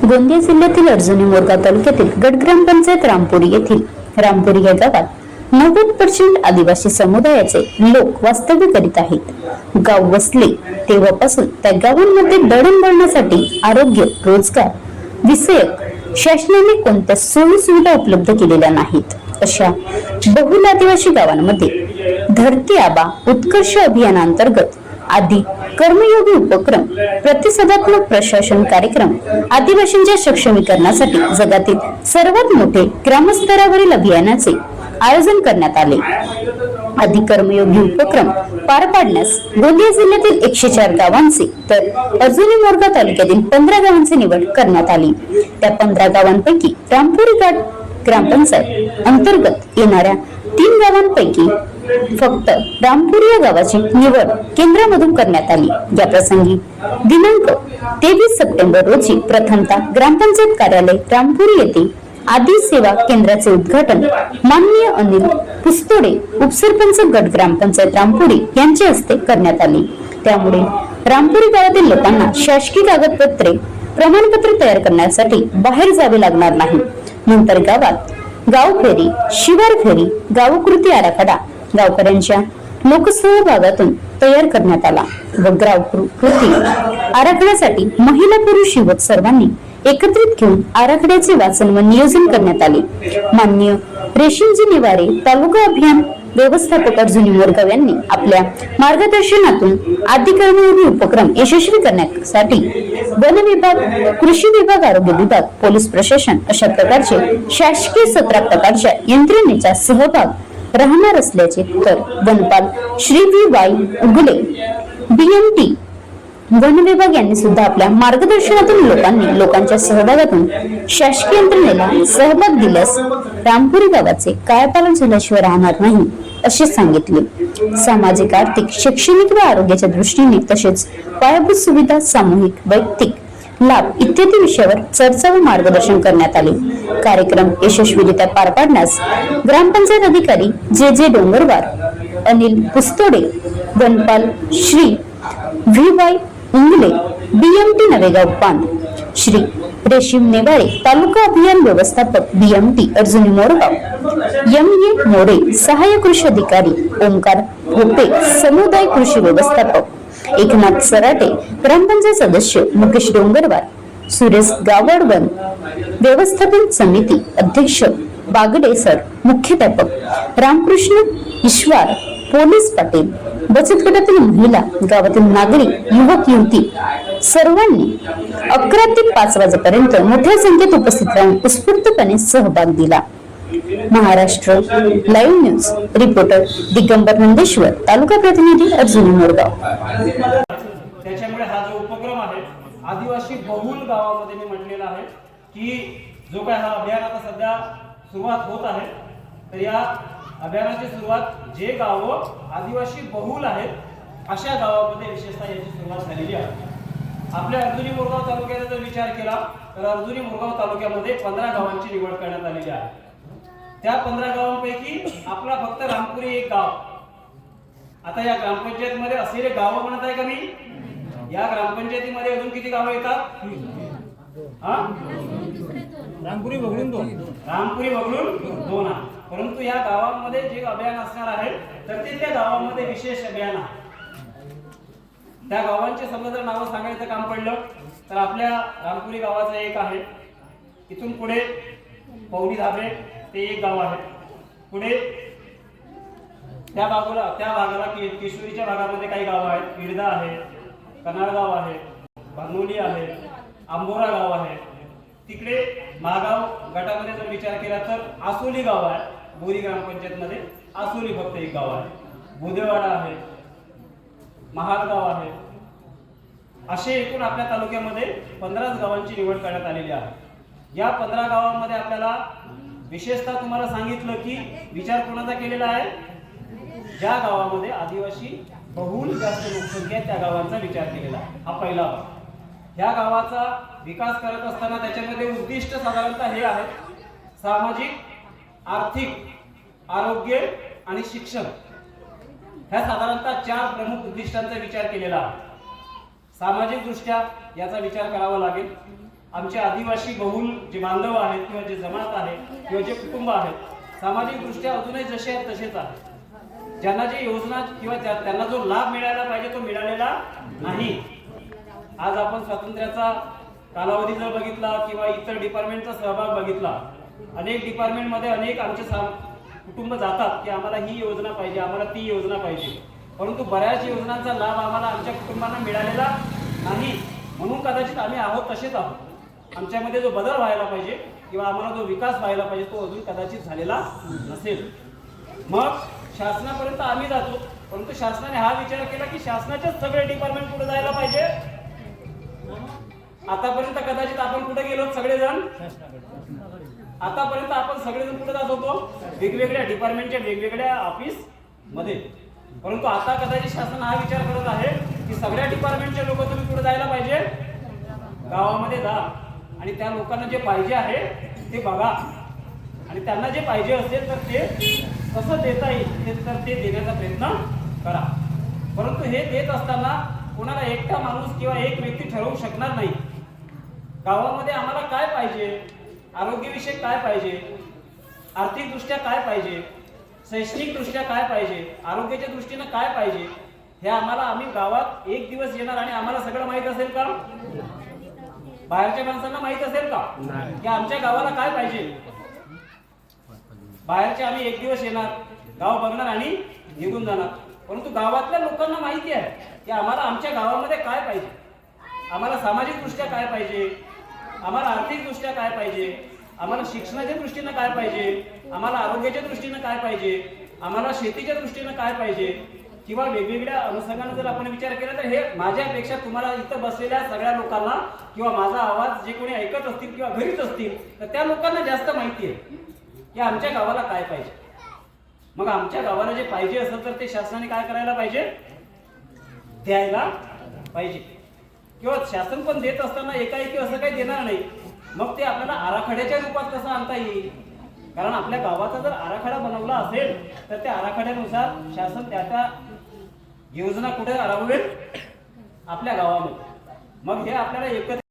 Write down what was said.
गोंदिया जिल्ह्यातील अर्जुनी मोरगाव तालुक्यातील गट ग्रामपंचायत रामपुरी येथील रामपुरी या गावात 90% आदिवासी समुदायाचे लोक वास्तव्य करीत आहेत। गाव वसले तेव्हापासून त्या गावांमध्ये दळणवळणासाठी आरोग्य रोजगार विषयक शासनाने कोणत्या सोयी सुविधा उपलब्ध केलेल्या नाहीत। अशा बहुल आदिवासी गावांमध्ये धरती आबा उत्कर्ष अभियानांतर्गत आदी कर्मयोगी उपक्रम प्रतिसादात्मक प्रशासन कार्यक्रम आदिवासींच्या सक्षमीकरणासाठी जगातील सर्वात मोठे ग्रामस्तरावरील अभियानाचे आयोजन करण्यात आले। आदी कर्मयोगी उपक्रम पार पाडण्यास गोंदिया जिल्ह्यातील 104 गावांची तर अर्जुनी मोरगाव तालुक्यातील 15 गावांची निवड करण्यात आली। त्या 15 गावांपैकी रामपुरी ग्रामपंचायत अंतर्गत येणाऱ्या 3 गावांपैकी फक्त रामपुरी या गावाची निवड केंद्रामधून करण्यात आली। या प्रसंगी दिनांक 23 सप्टेंबर रोजी प्रथमतः ग्रामपंचायत कार्यालय रामपुरी येथे आदी सेवा केंद्राचे उद्घाटन माननीय अनिल पुस्तोडे उपसरपंच गट ग्रामपंचायत रामपुरी यांच्या हस्ते करण्यात आले। त्यामुळे रामपुरी गावातील लोकांना शासकीय कागदपत्रे प्रमाणपत्र तयार करण्यासाठी बाहेर जावे लागणार नाही। नंतर गावात गाव फेरी शिवार फेरी गावकृती आराखडा गावकऱ्यांच्या लोकसहभागातून तयार करण्यात आला व गावकृती आराखड्यासाठी महिला पुरुष युवक सर्वांनी एकत्रित घेऊन आराखड्याचे वाचन व नियोजन करण्यात आले। माननीय रेशीमजी निवारे तालुका अभियान व्यवस्थापक अर्जुनी मोरगाव यांनी आपल्या मार्गदर्शनातून आदी कर्मयोगी उपक्रम यशस्वी करण्यासाठी वन विभाग कृषी विभाग आरोग्य विभाग पोलीस प्रशासन अशा प्रकारचे शासकीय 17 प्रकारच्या यंत्रणेचा सहभाग राहणार असल्याचे तर वनपाल श्री VY उगले BMT वन विभाग यांनी सुद्धा आपल्या मार्गदर्शनातून लोकांच्या सहभागातून शासकीय यंत्रणेला सहभाग दिल्यास रामपुरी गावाचे कायापालट झाल्याशिवाय राहणार नाही असे सांगितले। सामाजिक आर्थिक शैक्षणिक व आरोग्याच्या दृष्टीने तसेच पायाभूत सुविधा सामूहिक वैयक्तिक लाभ इत्यादी विषयावर चर्चा व मार्गदर्शन करण्यात आले। कार्यक्रम यशस्वीरित्या पार पाडण्यास ग्रामपंचायत अधिकारी जे डोंगरवार अनिल पुस्तोडे वनपाल श्री VY उंगले BMT नवेगाव बांध श्री रेशीम नेवाळे तालुका अभियान व्यवस्थापक BMT अर्जुनी मोरगाव MA मोरे सहाय्यक कृषी अधिकारी ओमकार भोपे समुदाय कृषी व्यवस्थापक एकनाथ सराटे ग्रामपंचायत सदस्य मुकेश डोंगरवार सुरेश गावडवन व्यवस्थापन समिती अध्यक्ष बागडे सर मुख्याध्यापक रामकृष्ण ईश्वर पोलीस पाटील बचत गटातील महिला गावातील नागरिक युवक युवती सर्वांनी 11 ते 5 वाजेपर्यंत मोठ्या संख्येत उपस्थित राहून उत्स्फूर्तपणे सहभाग दिला। Maharashtra live news reporter Digambar Nandeshwar taluka प्रतिनिधी अर्जुनी मोरगाव। त्याच्यामुळे हा जो उपक्रम आहे आदिवासी बहुल गावामध्ये मी म्हटलेला आहे की जो काय हा अभियान आता सध्या सुरुवात होत आहे तर या अभियानाची सुरुवात जे गावं आदिवासी बहुल आहेत अशा गावामध्ये विशेषतः याची सुरुवात झालेली आहे। आपल्या अर्जुनी मोरगाव तालुक्याचा जर विचार केला तर अर्जुनी मोरगाव तालुक्यामध्ये 15 गावांची निवड करण्यात आलेली आहे। त्या 15 गावांपैकी आपला फक्त रामपुरी एक गाव। आता या ग्रामपंचायत मध्ये असलेले गाव म्हणत आहे का मी? या ग्रामपंचायतीमध्ये अजून किती गावं येतात? रामपुरी वगळून 2 आहे। परंतु या गावांमध्ये जे अभियान असणार आहे तर ते त्या गावांमध्ये विशेष अभियान आहे। त्या गावांचे समजा जर नावं सांगायचं काम पडलं तर आपल्या रामपुरी गावाचं एक आहे। इथून पुढे पौनी धाबे ते एक गाव आहे। पुढे त्या भागाला किशोरीच्या भागामध्ये काही गाव आहेत। इडदा आहे, कनाळगाव आहे, भानोली आहे, आंबोरा गाव आहे। तिकडे महागाव गटामध्ये जर विचार केला तर आसोली गाव आहे। बोरी ग्रामपंचायत मध्ये आसोली फक्त एक गाव आहे। बुदेवाडा आहे, महालगाव आहे। असे एकूण आपल्या तालुक्यामध्ये 15 गावांची निवड करण्यात आलेली आहे। या 15 गावांमध्ये आपल्याला विशेषतः तुम्हाला सांगितलं की विचार कोणाचा केलेला आहे? ज्या गावामध्ये आदिवासी बहुल जास्त लोकसंख्या त्या गावांचा विचार केलेला आहे। हा पहिला भाग। या गावाचा विकास करत असताना त्याच्यामध्ये उद्दिष्ट साधारणतः हे आहे: सामाजिक आर्थिक आरोग्य आणि शिक्षण ह्या साधारणतः 4 प्रमुख उद्दिष्टांचा विचार केलेला आहे। सामाजिक दृष्ट्या याचा विचार करावा लागेल। आमचे आदिवासी बहुल जे बांधव आहेत किंवा जे जमात आहे किंवा जे कुटुंब आहेत सामाजिक दृष्ट्या अजूनही जसे आहेत तसेच आहेत. ज्यांना जे योजना किंवा त्यांना जो लाभ मिळायला पाहिजे तो मिळालेला नाही. आज आपण स्वातंत्र्याचा कालावधी जर बघितला किंवा इतर डिपार्टमेंटचा सहभाग बघितला, अनेक डिपार्टमेंटमध्ये अनेक आमचे कुटुंब जातात की आम्हाला ही योजना पाहिजे, आम्हाला ती योजना पाहिजे, परंतु बऱ्याच योजनांचा लाभ आम्हाला आमच्या कुटुंबांना मिळालेला नाही. म्हणून कदाचित आम्ही आहोत तसेच आहोत. आमच्यामध्ये जो बदल व्हायला पाहिजे किंवा आम्हाला जो विकास व्हायला पाहिजे तो अजून कदाचित झालेला नसेल. मग शासनापर्यंत आम्ही जातो, परंतु शासनाने हा विचार केला की शासनाचेच सगळे डिपार्टमेंट पुढे जायला पाहिजे. आतापर्यंत कदाचित आपण कुठे गेलो सगळेजण, आतापर्यंत आपण सगळेजण कुठे जात होतो वेगवेगळ्या डिपार्टमेंटच्या वेगवेगळ्या ऑफिस मध्ये, परंतु आता कदाचित शासन हा विचार करत आहे की सगळ्या डिपार्टमेंटचे लोक तुम्ही कुठे जायला पाहिजे, गावामध्ये जा आणि त्या लोकांना जे पाहिजे आहे ते बघा आणि त्यांना जे पाहिजे असेल तर ते कसं देता येईल तर ते देण्याचा प्रयत्न करा. परंतु हे देत असताना कोणाला एकटा माणूस किंवा एक व्यक्ती ठरवू शकणार नाही. गावामध्ये आम्हाला काय पाहिजे, आरोग्यविषयक काय पाहिजे, आर्थिकदृष्ट्या काय पाहिजे, शैक्षणिकदृष्ट्या काय पाहिजे, आरोग्याच्या दृष्टीनं काय पाहिजे, हे आम्ही गावात एक दिवस येणार आणि आम्हाला सगळं माहित असेल का? बाहेरच्या माणसांना माहित असेल का की आमच्या गावाला काय पाहिजे? बाहेरचे आम्ही एक दिवस येणार, गाव बघणार आणि निघून जाणार, परंतु गावातल्या लोकांना माहिती आहे की आम्हाला आमच्या गावामध्ये काय पाहिजे, आम्हाला सामाजिक दृष्ट्या काय पाहिजे, आम्हाला आर्थिक दृष्ट्या काय पाहिजे, आम्हाला शिक्षणाच्या दृष्टीनं काय पाहिजे, आम्हाला आरोग्याच्या दृष्टीनं काय पाहिजे, आम्हाला शेतीच्या दृष्टीनं काय पाहिजे किंवा वेगवेगळ्या अनुषंगाने जर आपण विचार केला तर हे माझ्यापेक्षा तुम्हाला इथं बसलेल्या सगळ्या लोकांना किंवा माझा आवाज जे कोणी ऐकत असतील किंवा घरीच असतील तर त्या लोकांना जास्त माहिती आहे की आमच्या गावाला काय पाहिजे. मग आमच्या गावाला जे पाहिजे असेल तर ते शासनाने काय करायला पाहिजे, द्यायला पाहिजे. किंवा शासन पण देत असताना एकाएकी असं काही देणार नाही. मग ते आपल्याला आराखड्याच्या रूपात कसं आणता येईल, कारण आपल्या गावाचा जर आराखडा बनवला असेल तर त्या आराखड्यानुसार शासन त्या योजना कुठे राबवेल आपल्या गावामध्ये. मग हे आपल्याला एकत्र